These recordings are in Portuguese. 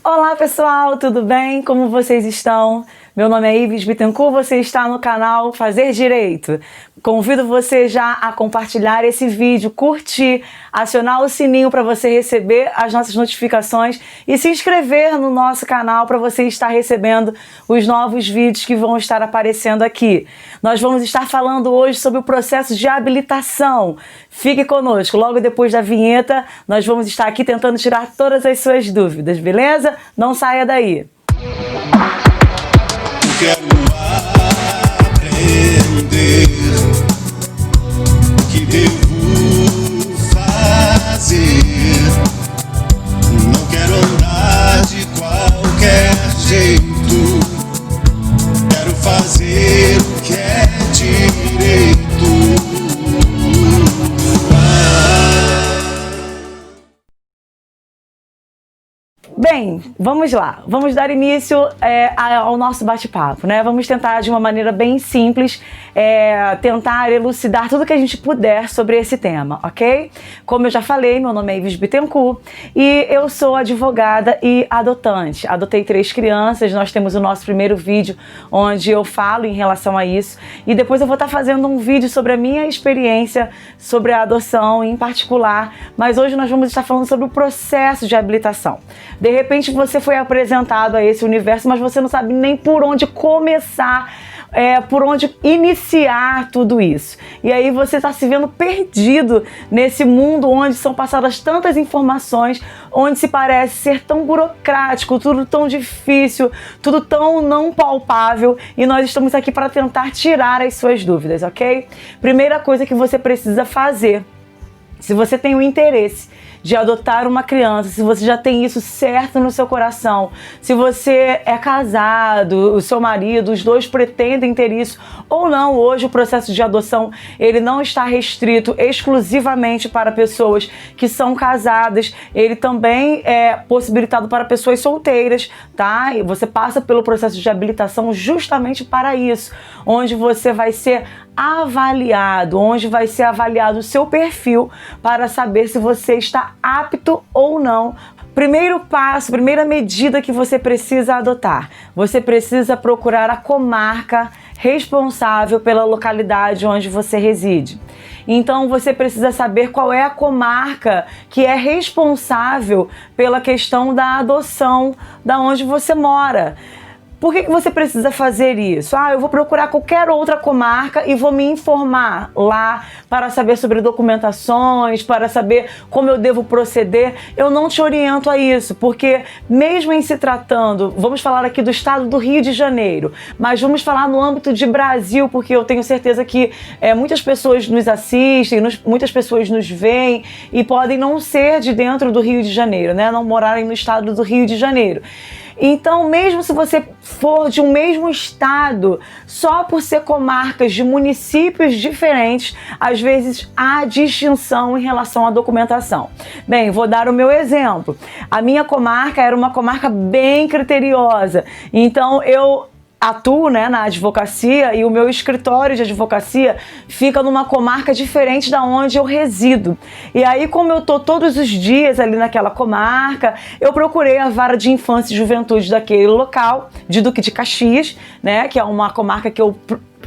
Olá pessoal, tudo bem? Como vocês estão? Meu nome é Ives Bittencourt, você está no canal Fazer Direito. Convido você já a compartilhar esse vídeo, curtir, acionar o sininho para você receber as nossas notificações e se inscrever no nosso canal para você estar recebendo os novos vídeos que vão estar aparecendo aqui. Nós vamos estar falando hoje sobre o processo de habilitação. Fique conosco, logo depois da vinheta nós vamos estar aqui tentando tirar todas as suas dúvidas, beleza? Não saia daí! Quero aprender o que devo fazer. Não quero andar de qualquer jeito. Quero fazer o que é direito. Bem, vamos lá, vamos dar início ao nosso bate-papo, né? Vamos tentar de uma maneira bem simples, tentar elucidar tudo que a gente puder sobre esse tema, ok? Como eu já falei, meu nome é Ives Bittencourt e eu sou advogada e adotante. Adotei 3 crianças, nós temos o nosso primeiro vídeo onde eu falo em relação a isso e depois eu vou estar fazendo um vídeo sobre a minha experiência sobre a adoção em particular, mas hoje nós vamos estar falando sobre o processo de habilitação. De repente você foi apresentado a esse universo, mas você não sabe nem por onde começar, por onde iniciar tudo isso. E aí você está se vendo perdido nesse mundo onde são passadas tantas informações, onde se parece ser tão burocrático, tudo tão difícil, tudo tão não palpável, e nós estamos aqui para tentar tirar as suas dúvidas, ok? Primeira coisa que você precisa fazer, se você tem o interesse de adotar uma criança, se você já tem isso certo no seu coração, se você é casado, o seu marido, os dois pretendem ter isso ou não, hoje o processo de adoção ele não está restrito exclusivamente para pessoas que são casadas, ele também é possibilitado para pessoas solteiras, tá? E você passa pelo processo de habilitação justamente para isso, onde você vai ser avaliado, onde vai ser avaliado o seu perfil para saber se você está apto ou não. Primeiro passo, primeira medida que você precisa adotar, você precisa procurar a comarca responsável pela localidade onde você reside. Então você precisa saber qual é a comarca que é responsável pela questão da adoção da onde você mora. Por que você precisa fazer isso? Eu vou procurar qualquer outra comarca e vou me informar lá para saber sobre documentações, para saber como eu devo proceder. Eu não te oriento a isso, porque mesmo em se tratando, vamos falar aqui do estado do Rio de Janeiro, mas vamos falar no âmbito de Brasil, porque eu tenho certeza que muitas pessoas nos assistem, muitas pessoas nos veem e podem não ser de dentro do Rio de Janeiro, né? Não morarem no estado do Rio de Janeiro. Então, mesmo se você for de um mesmo estado, só por ser comarcas de municípios diferentes, às vezes há distinção em relação à documentação. Bem, vou dar o meu exemplo. A minha comarca era uma comarca bem criteriosa, então eu atuo, né, na advocacia e o meu escritório de advocacia fica numa comarca diferente da onde eu resido. E aí, como eu tô todos os dias ali naquela comarca, eu procurei a vara de infância e juventude daquele local, de Duque de Caxias, né, que é uma comarca que eu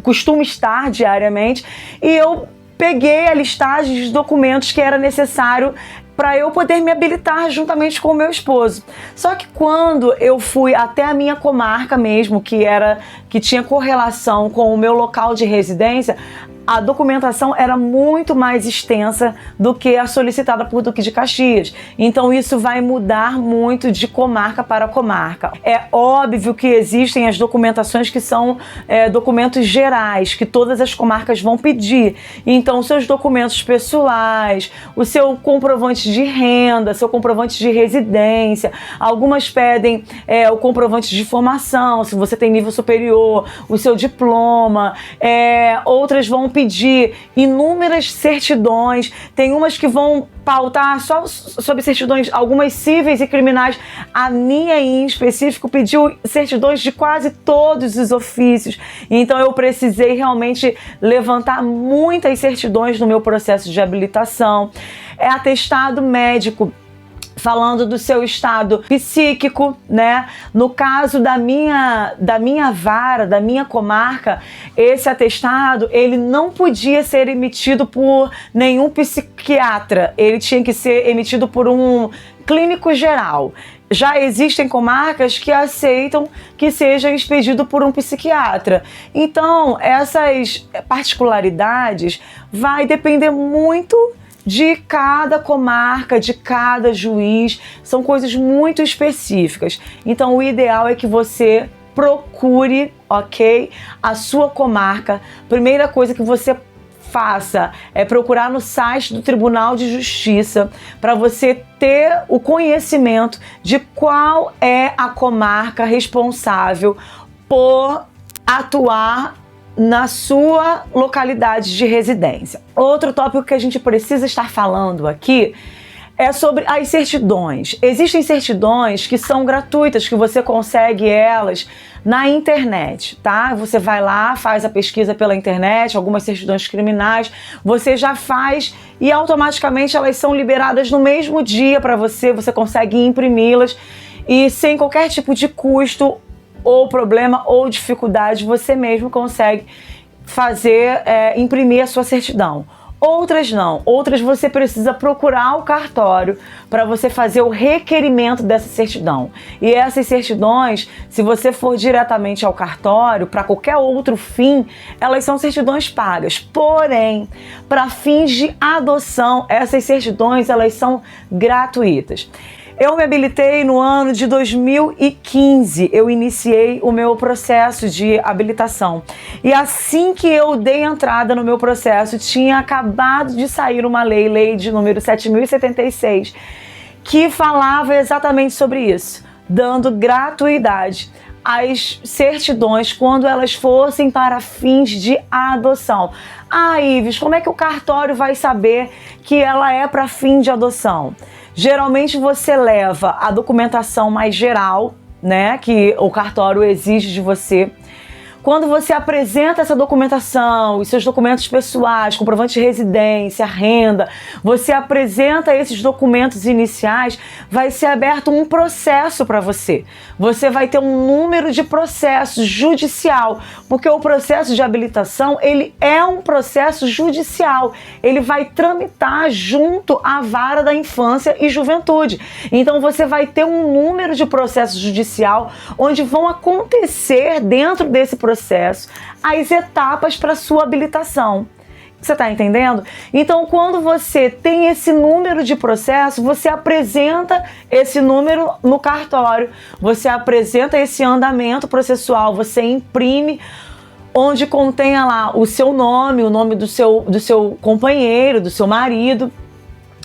costumo estar diariamente, e eu peguei a listagem de documentos que era necessário para eu poder me habilitar juntamente com o meu esposo. Só que quando eu fui até a minha comarca mesmo, que tinha correlação com o meu local de residência, a documentação era muito mais extensa do que a solicitada por Duque de Caxias. Então isso vai mudar muito de comarca para comarca. É óbvio que existem as documentações que são documentos gerais, que todas as comarcas vão pedir. Então seus documentos pessoais, o seu comprovante de renda, seu comprovante de residência, algumas pedem o comprovante de formação, se você tem nível superior, o seu diploma, outras vão pedir inúmeras certidões, tem umas que vão pautar só sobre certidões, algumas cíveis e criminais. A minha em específico pediu certidões de quase todos os ofícios, então eu precisei realmente levantar muitas certidões no meu processo de habilitação. Atestado médico. falando do seu estado psíquico, né? No caso da minha vara, da minha comarca, esse atestado, ele não podia ser emitido por nenhum psiquiatra, ele tinha que ser emitido por um clínico geral. Já existem comarcas que aceitam que seja expedido por um psiquiatra. Então, essas particularidades vai depender muito de cada comarca, de cada juiz, são coisas muito específicas. Então, o ideal é que você procure, ok, a sua comarca. Primeira coisa que você faça é procurar no site do Tribunal de Justiça para você ter o conhecimento de qual é a comarca responsável por atuar na sua localidade de residência. Outro tópico que a gente precisa estar falando aqui é sobre as certidões. Existem certidões que são gratuitas, que você consegue elas na internet, tá? Você vai lá, faz a pesquisa pela internet, algumas certidões criminais, você já faz e automaticamente elas são liberadas no mesmo dia para você, você consegue imprimi-las e sem qualquer tipo de custo ou problema ou dificuldade, você mesmo consegue fazer, imprimir a sua certidão. Outras não, outras você precisa procurar o cartório para você fazer o requerimento dessa certidão. E essas certidões, se você for diretamente ao cartório, para qualquer outro fim, elas são certidões pagas. Porém, para fins de adoção, essas certidões elas são gratuitas. Eu me habilitei no ano de 2015, eu iniciei o meu processo de habilitação. E assim que eu dei entrada no meu processo, tinha acabado de sair uma lei de número 7.076, que falava exatamente sobre isso, dando gratuidade às certidões quando elas fossem para fins de adoção. Ah, Ives, como é que o cartório vai saber que ela é para fim de adoção? Geralmente você leva a documentação mais geral, né, que o cartório exige de você. Quando você apresenta essa documentação, os seus documentos pessoais, comprovante de residência, renda, você apresenta esses documentos iniciais, vai ser aberto um processo para você. Você vai ter um número de processo judicial, porque o processo de habilitação, ele é um processo judicial. Ele vai tramitar junto à vara da infância e juventude. Então você vai ter um número de processo judicial onde vão acontecer dentro desse processo as etapas para sua habilitação. Você está entendendo? Então, quando você tem esse número de processo, você apresenta esse número no cartório, você apresenta esse andamento processual, você imprime onde contenha lá o seu nome, o nome do seu companheiro, do seu marido,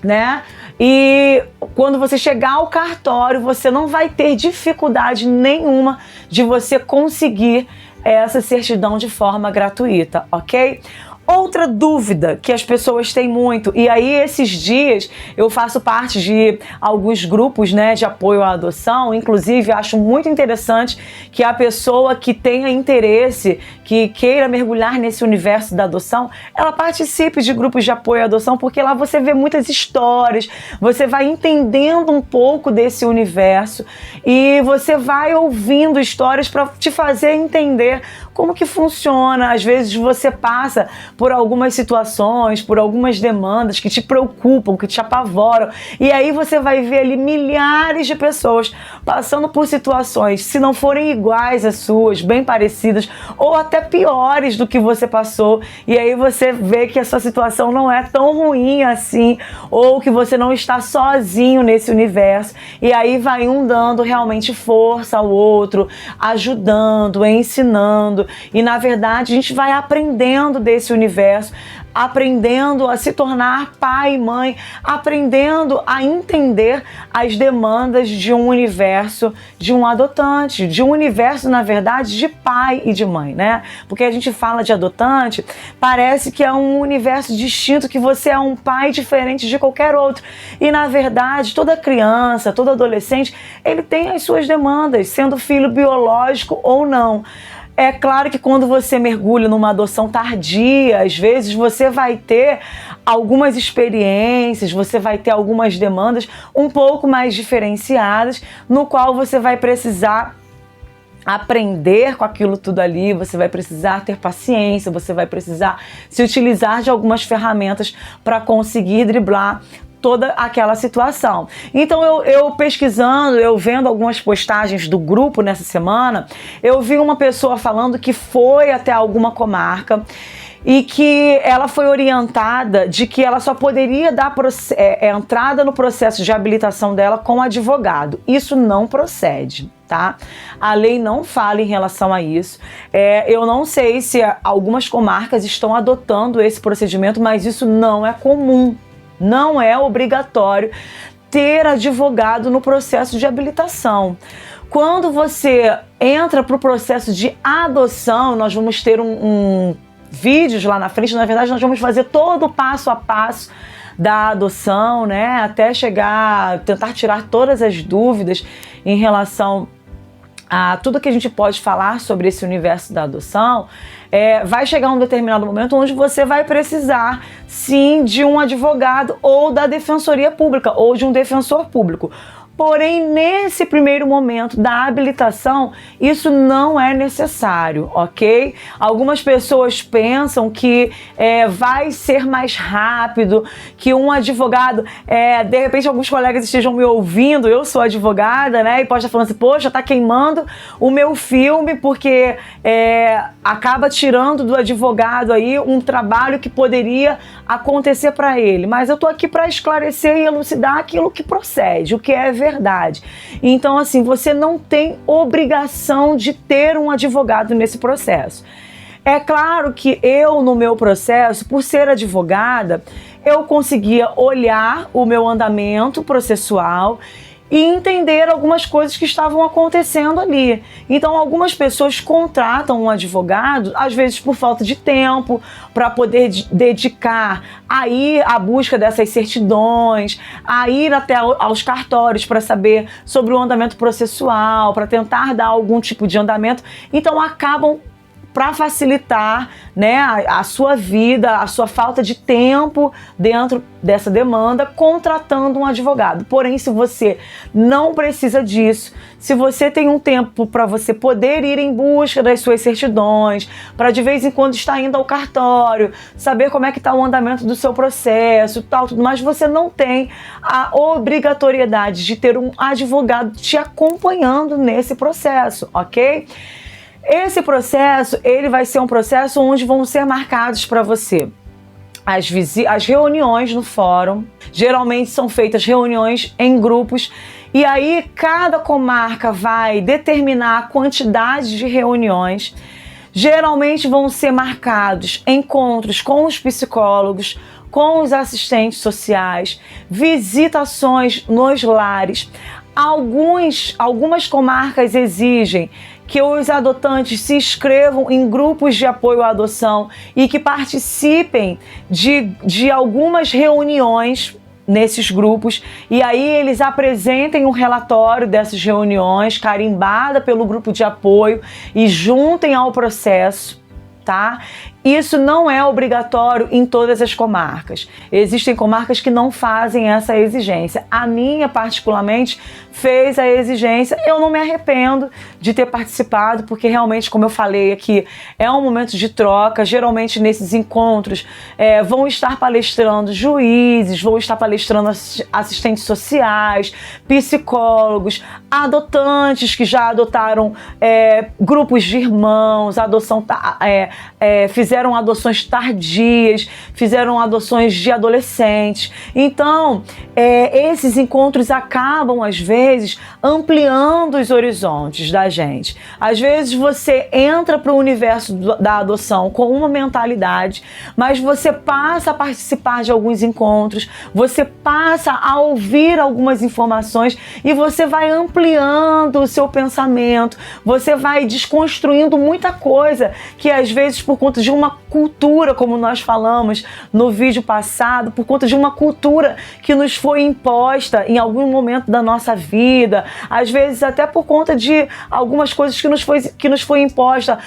né? E quando você chegar ao cartório, você não vai ter dificuldade nenhuma de você conseguir essa certidão de forma gratuita, ok? Outra dúvida que as pessoas têm muito, e aí esses dias eu faço parte de alguns grupos, né, de apoio à adoção, inclusive acho muito interessante que a pessoa que tenha interesse, que queira mergulhar nesse universo da adoção, ela participe de grupos de apoio à adoção, porque lá você vê muitas histórias, você vai entendendo um pouco desse universo e você vai ouvindo histórias para te fazer entender como que funciona. Às vezes você passa por algumas situações, por algumas demandas que te preocupam, que te apavoram, e aí você vai ver ali milhares de pessoas passando por situações, se não forem iguais às suas, bem parecidas, ou até piores do que você passou, e aí você vê que a sua situação não é tão ruim assim, ou que você não está sozinho nesse universo, e aí vai um dando realmente força ao outro, ajudando, ensinando, e na verdade a gente vai aprendendo desse universo, aprendendo a se tornar pai e mãe, aprendendo a entender as demandas de um universo, de um adotante, de um universo, na verdade, de pai e de mãe, né? Porque a gente fala de adotante, parece que é um universo distinto, que você é um pai diferente de qualquer outro. E, na verdade, toda criança, todo adolescente, ele tem as suas demandas, sendo filho biológico ou não. É claro que quando você mergulha numa adoção tardia, às vezes você vai ter algumas experiências, você vai ter algumas demandas um pouco mais diferenciadas, no qual você vai precisar aprender com aquilo tudo ali, você vai precisar ter paciência, você vai precisar se utilizar de algumas ferramentas para conseguir driblar toda aquela situação. Então eu pesquisando, eu vendo algumas postagens do grupo nessa semana, eu vi uma pessoa falando que foi até alguma comarca e que ela foi orientada de que ela só poderia dar entrada no processo de habilitação dela com advogado. Isso não procede, tá? A lei não fala em relação a isso. Eu não sei se algumas comarcas estão adotando esse procedimento, mas isso não é comum. Não é obrigatório ter advogado no processo de habilitação. Quando você entra para o processo de adoção, nós vamos ter vídeos lá na frente. Na verdade, nós vamos fazer todo o passo a passo da adoção, né? Até tentar tirar todas as dúvidas em relação a tudo que a gente pode falar sobre esse universo da adoção. Vai chegar um determinado momento onde você vai precisar, sim, de um advogado ou da defensoria pública ou de um defensor público. Porém, nesse primeiro momento da habilitação, isso não é necessário, ok? Algumas pessoas pensam que vai ser mais rápido, que um advogado, de repente alguns colegas estejam me ouvindo, eu sou advogada, né? E pode estar falando assim, poxa, tá queimando o meu filme porque acaba tirando do advogado aí um trabalho que poderia acontecer para ele. Mas eu tô aqui para esclarecer e elucidar aquilo que procede, o que é verdade. Então, assim, você não tem obrigação de ter um advogado nesse processo. É claro que eu, no meu processo, por ser advogada, eu conseguia olhar o meu andamento processual e entender algumas coisas que estavam acontecendo ali. Então, algumas pessoas contratam um advogado, às vezes por falta de tempo, para poder dedicar a ir à busca dessas certidões, a ir até aos cartórios para saber sobre o andamento processual, para tentar dar algum tipo de andamento. Então, acabam, para facilitar, né, a sua vida, a sua falta de tempo dentro dessa demanda, contratando um advogado. Porém, se você não precisa disso, se você tem um tempo para você poder ir em busca das suas certidões, para de vez em quando estar indo ao cartório, saber como é que está o andamento do seu processo, tal, tudo mais, você não tem a obrigatoriedade de ter um advogado te acompanhando nesse processo, ok? Esse processo, ele vai ser um processo onde vão ser marcados para você as reuniões no fórum. Geralmente são feitas reuniões em grupos e aí cada comarca vai determinar a quantidade de reuniões. Geralmente vão ser marcados encontros com os psicólogos, com os assistentes sociais, visitações nos lares. Algumas comarcas exigem que os adotantes se inscrevam em grupos de apoio à adoção e que participem de algumas reuniões nesses grupos, e aí eles apresentem um relatório dessas reuniões, carimbada pelo grupo de apoio, e juntem ao processo, tá? Isso não é obrigatório em todas as comarcas. Existem comarcas que não fazem essa exigência. A minha, particularmente, fez a exigência. Eu não me arrependo de ter participado, porque realmente, como eu falei aqui, é um momento de troca. Geralmente, nesses encontros, vão estar palestrando juízes, vão estar palestrando assistentes sociais, psicólogos, adotantes que já adotaram grupos de irmãos, fizeram adoções tardias, fizeram adoções de adolescentes. Então, esses encontros acabam, às vezes, ampliando os horizontes da gente. Às vezes, você entra para o universo da adoção com uma mentalidade, mas você passa a participar de alguns encontros, você passa a ouvir algumas informações e você vai ampliando o seu pensamento, você vai desconstruindo muita coisa que, às vezes, por conta de uma uma cultura, como nós falamos no vídeo passado, por conta de uma cultura que nos foi imposta em algum momento da nossa vida, às vezes até por conta de algumas coisas que nos foi imposta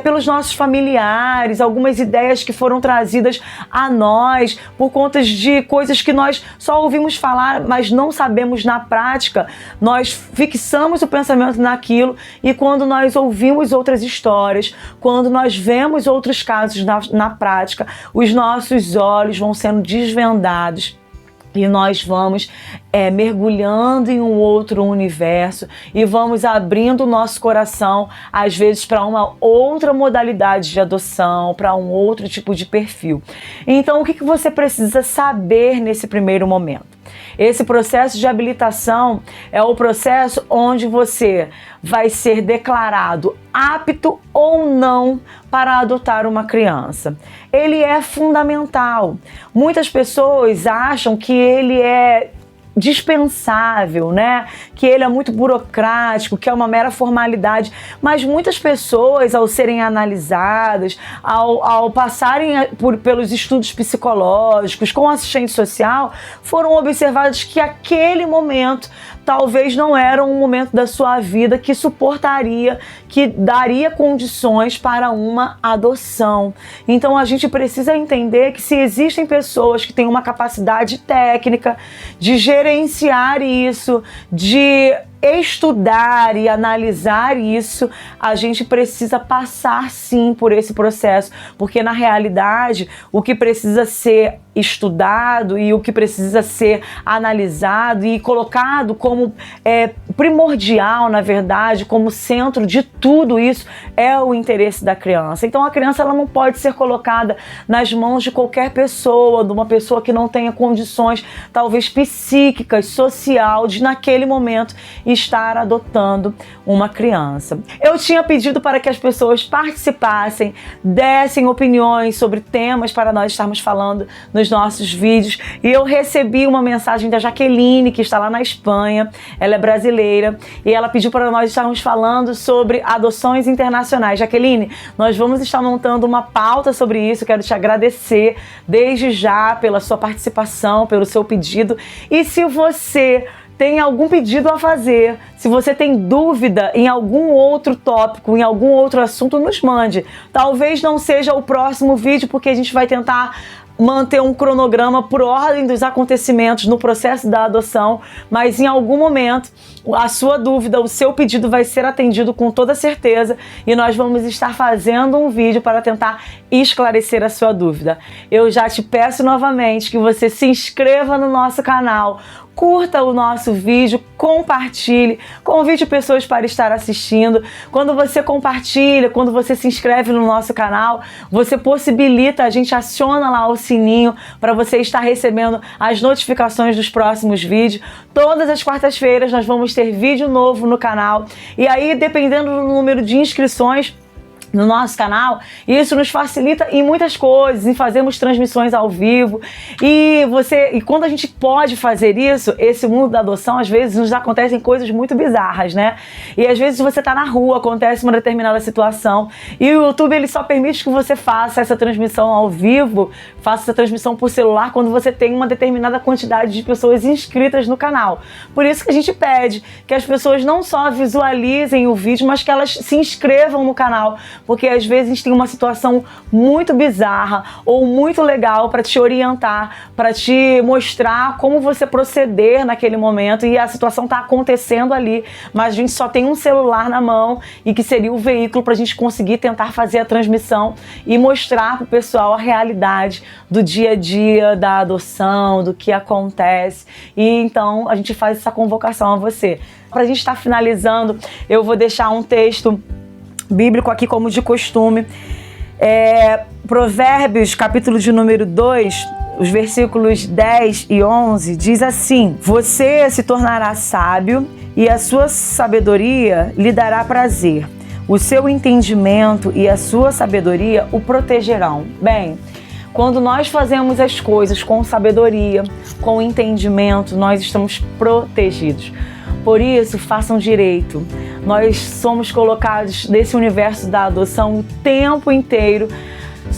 pelos nossos familiares, algumas ideias que foram trazidas a nós, por conta de coisas que nós só ouvimos falar, mas não sabemos na prática. Nós fixamos o pensamento naquilo, e quando nós ouvimos outras histórias, quando nós vemos outros casos na prática, os nossos olhos vão sendo desvendados e nós vamos mergulhando em um outro universo e vamos abrindo o nosso coração, às vezes, para uma outra modalidade de adoção, para um outro tipo de perfil. Então, o que você precisa saber nesse primeiro momento? Esse processo de habilitação é o processo onde você vai ser declarado apto ou não para adotar uma criança. Ele é fundamental. Muitas pessoas acham que ele é dispensável, né? Que ele é muito burocrático, que é uma mera formalidade, mas muitas pessoas, ao serem analisadas, ao passarem pelos estudos psicológicos com assistente social, foram observadas que aquele momento talvez não era um momento da sua vida que suportaria, que daria condições para uma adoção. Então a gente precisa entender que se existem pessoas que têm uma capacidade técnica de gerenciar isso, de estudar e analisar isso, a gente precisa passar sim por esse processo, porque na realidade o que precisa ser estudado e o que precisa ser analisado e colocado como primordial, na verdade, como centro de tudo isso, é o interesse da criança. Então a criança, ela não pode ser colocada nas mãos de qualquer pessoa, de uma pessoa que não tenha condições, talvez psíquicas, social, de naquele momento estar adotando uma criança. Eu tinha pedido para que as pessoas participassem, dessem opiniões sobre temas para nós estarmos falando nos nossos vídeos, e eu recebi uma mensagem da Jaqueline, que está lá na Espanha. Ela é brasileira e ela pediu para nós estarmos falando sobre adoções internacionais. Jaqueline, nós vamos estar montando uma pauta sobre isso. Quero te agradecer desde já pela sua participação, pelo seu pedido, e se você tem algum pedido a fazer, se você tem dúvida em algum outro tópico, em algum outro assunto, nos mande. Talvez não seja o próximo vídeo, porque a gente vai tentar manter um cronograma por ordem dos acontecimentos no processo da adoção, mas em algum momento a sua dúvida, o seu pedido vai ser atendido com toda certeza, e nós vamos estar fazendo um vídeo para tentar esclarecer a sua dúvida. Eu já te peço novamente que você se inscreva no nosso canal, curta o nosso vídeo, compartilhe, convide pessoas para estar assistindo. Quando você compartilha, quando você se inscreve no nosso canal, você possibilita, a gente aciona lá o sininho para você estar recebendo as notificações dos próximos vídeos. Todas as quartas-feiras nós vamos ter vídeo novo no canal, e aí, dependendo do número de inscrições no nosso canal, isso nos facilita em muitas coisas, em fazermos transmissões ao vivo, e quando a gente pode fazer isso, esse mundo da adoção, às vezes nos acontecem coisas muito bizarras, né? E às vezes você tá na rua, acontece uma determinada situação, e o YouTube, ele só permite que você faça essa transmissão ao vivo, faça essa transmissão por celular, quando você tem uma determinada quantidade de pessoas inscritas no canal. Por isso que a gente pede que as pessoas não só visualizem o vídeo, mas que elas se inscrevam no canal, porque às vezes a gente tem uma situação muito bizarra ou muito legal para te orientar, para te mostrar como você proceder naquele momento, e a situação está acontecendo ali, mas a gente só tem um celular na mão, e que seria o veículo para a gente conseguir tentar fazer a transmissão e mostrar para o pessoal a realidade do dia a dia da adoção, do que acontece. E então a gente faz essa convocação a você. Para a gente estar finalizando, eu vou deixar um texto bíblico aqui, como de costume. Provérbios, capítulo de número 2, os versículos 10 e 11, diz assim: você se tornará sábio e a sua sabedoria lhe dará prazer. O seu entendimento e a sua sabedoria o protegerão. Bem, quando nós fazemos as coisas com sabedoria, com entendimento, nós estamos protegidos. Por isso, façam direito. Nós somos colocados nesse universo da adoção o tempo inteiro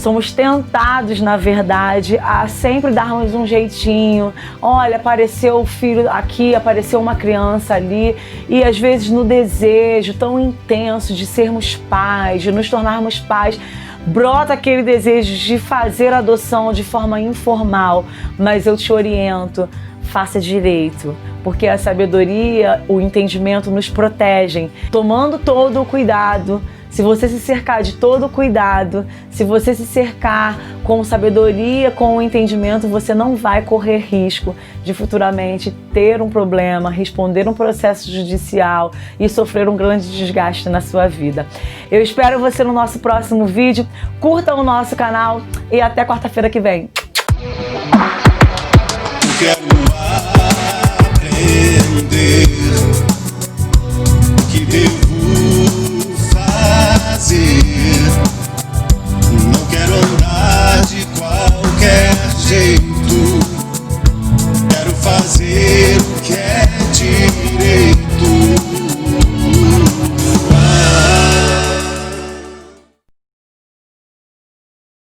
somos tentados, na verdade, a sempre darmos um jeitinho. Olha, apareceu o filho aqui, apareceu uma criança ali, e às vezes no desejo tão intenso de sermos pais, de nos tornarmos pais, brota aquele desejo de fazer a adoção de forma informal, mas eu te oriento, faça direito, porque a sabedoria, o entendimento nos protegem, tomando todo o cuidado. Se você se cercar de todo o cuidado, se você se cercar com sabedoria, com o entendimento, você não vai correr risco de futuramente ter um problema, responder um processo judicial e sofrer um grande desgaste na sua vida. Eu espero você no nosso próximo vídeo. Curta o nosso canal e até quarta-feira que vem. Quero aprender